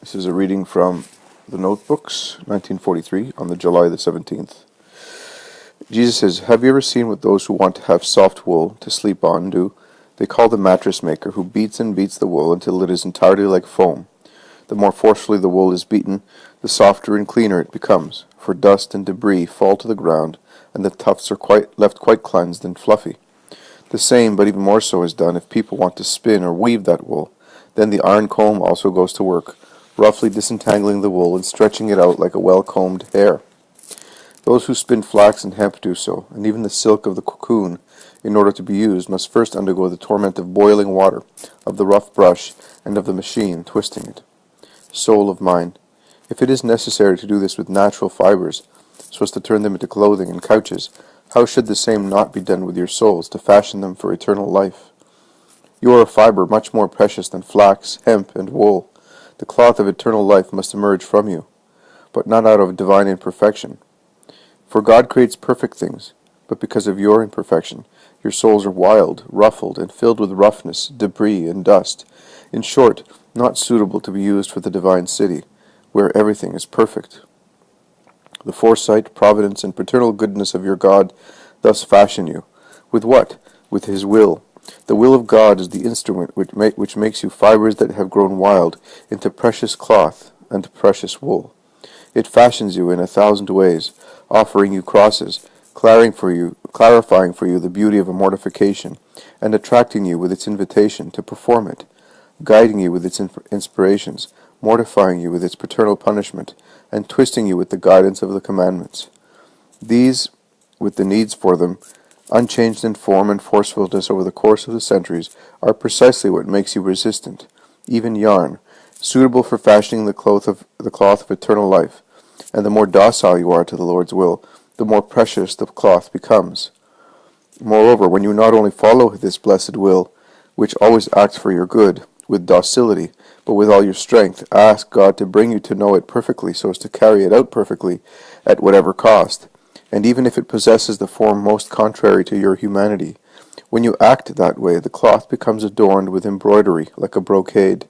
This is a reading from the Notebooks, 1943, on the July the 17th. Jesus says, "Have you ever seen what those who want to have soft wool to sleep on do? They call the mattress maker, who beats and beats the wool until it is entirely like foam. The more forcefully the wool is beaten, the softer and cleaner it becomes, for dust and debris fall to the ground, and the tufts are left quite cleansed and fluffy. The same, but even more so, is done if people want to spin or weave that wool. Then the iron comb also goes to work, roughly disentangling the wool and stretching it out like a well-combed hair. Those who spin flax and hemp do so, and even the silk of the cocoon, in order to be used, must first undergo the torment of boiling water, of the rough brush, and of the machine twisting it. Soul of mine, if it is necessary to do this with natural fibers, so as to turn them into clothing and couches, how should the same not be done with your souls, to fashion them for eternal life? You are a fiber much more precious than flax, hemp, and wool. The cloth of eternal life must emerge from you, but not out of divine imperfection. For God creates perfect things, but because of your imperfection, your souls are wild, ruffled, and filled with roughness, debris, and dust. In short, not suitable to be used for the divine city, where everything is perfect. The foresight, providence, and paternal goodness of your God thus fashion you. With what? With His will. The will of God is the instrument which makes you fibers that have grown wild into precious cloth and precious wool. It fashions you in 1,000 ways, offering you crosses, clarifying for you the beauty of a mortification, and attracting you with its invitation to perform it, guiding you with its inspirations, mortifying you with its paternal punishment, and twisting you with the guidance of the commandments. These, with the needs for them, unchanged in form and forcefulness over the course of the centuries, are precisely what makes you resistant, even yarn, suitable for fashioning the cloth of eternal life. And the more docile you are to the Lord's will, the more precious the cloth becomes. Moreover, when you not only follow this blessed will, which always acts for your good, with docility, but with all your strength, ask God to bring you to know it perfectly, so as to carry it out perfectly, at whatever cost. And even if it possesses the form most contrary to your humanity, when you act that way, the cloth becomes adorned with embroidery, like a brocade.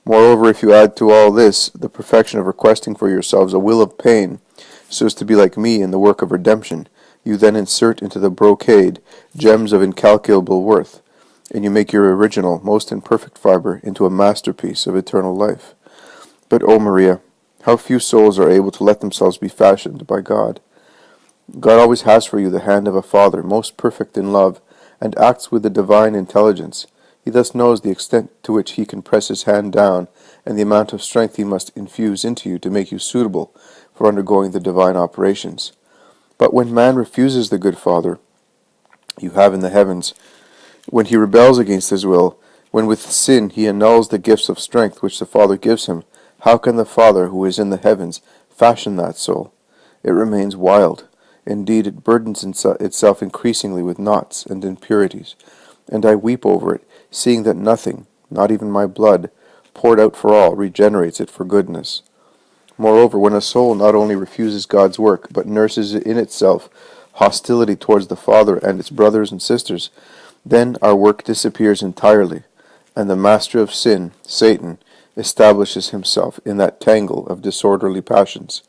Moreover, if you add to all this the perfection of requesting for yourselves a will of pain, so as to be like me in the work of redemption, you then insert into the brocade gems of incalculable worth, and you make your original, most imperfect fiber into a masterpiece of eternal life. But, O Maria, how few souls are able to let themselves be fashioned by God. God always has for you the hand of a Father, most perfect in love, and acts with the divine intelligence. He thus knows the extent to which He can press His hand down, and the amount of strength He must infuse into you to make you suitable for undergoing the divine operations. But when man refuses the good Father you have in the heavens, when he rebels against His will, when with sin he annuls the gifts of strength which the Father gives him, how can the Father who is in the heavens fashion that soul? It remains wild. Indeed, it burdens itself increasingly with knots and impurities, and I weep over it, seeing that nothing, not even my blood, poured out for all, regenerates it for goodness. Moreover, when a soul not only refuses God's work, but nurses in itself hostility towards the Father and its brothers and sisters, then our work disappears entirely, and the master of sin, Satan, establishes himself in that tangle of disorderly passions.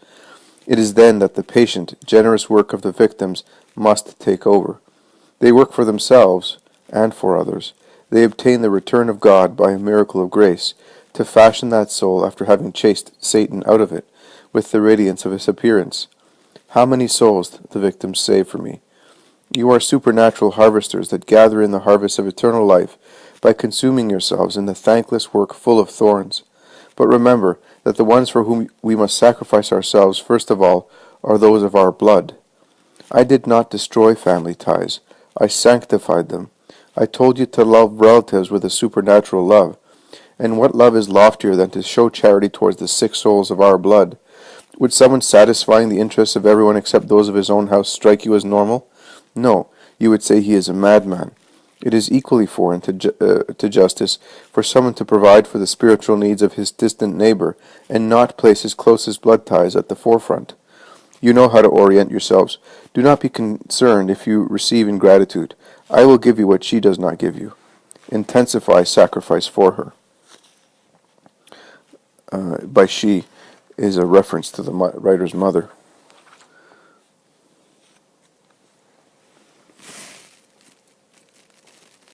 It is then that the patient, generous work of the victims must take over. They work for themselves and for others. They obtain the return of God by a miracle of grace, to fashion that soul after having chased Satan out of it, with the radiance of His appearance. How many souls the victims save for me! You are supernatural harvesters that gather in the harvest of eternal life by consuming yourselves in the thankless work full of thorns. But remember that the ones for whom we must sacrifice ourselves first of all are those of our blood. I did not destroy family ties. I sanctified them. I told you to love relatives with a supernatural love. And what love is loftier than to show charity towards the sick souls of our blood? Would someone satisfying the interests of everyone except those of his own house strike you as normal? No, you would say he is a madman. It is equally foreign to justice for someone to provide for the spiritual needs of his distant neighbor, and not place his closest blood ties at the forefront. You know how to orient yourselves. Do not be concerned if you receive ingratitude. I will give you what she does not give you. Intensify sacrifice for her. by she is a reference to the writer's mother.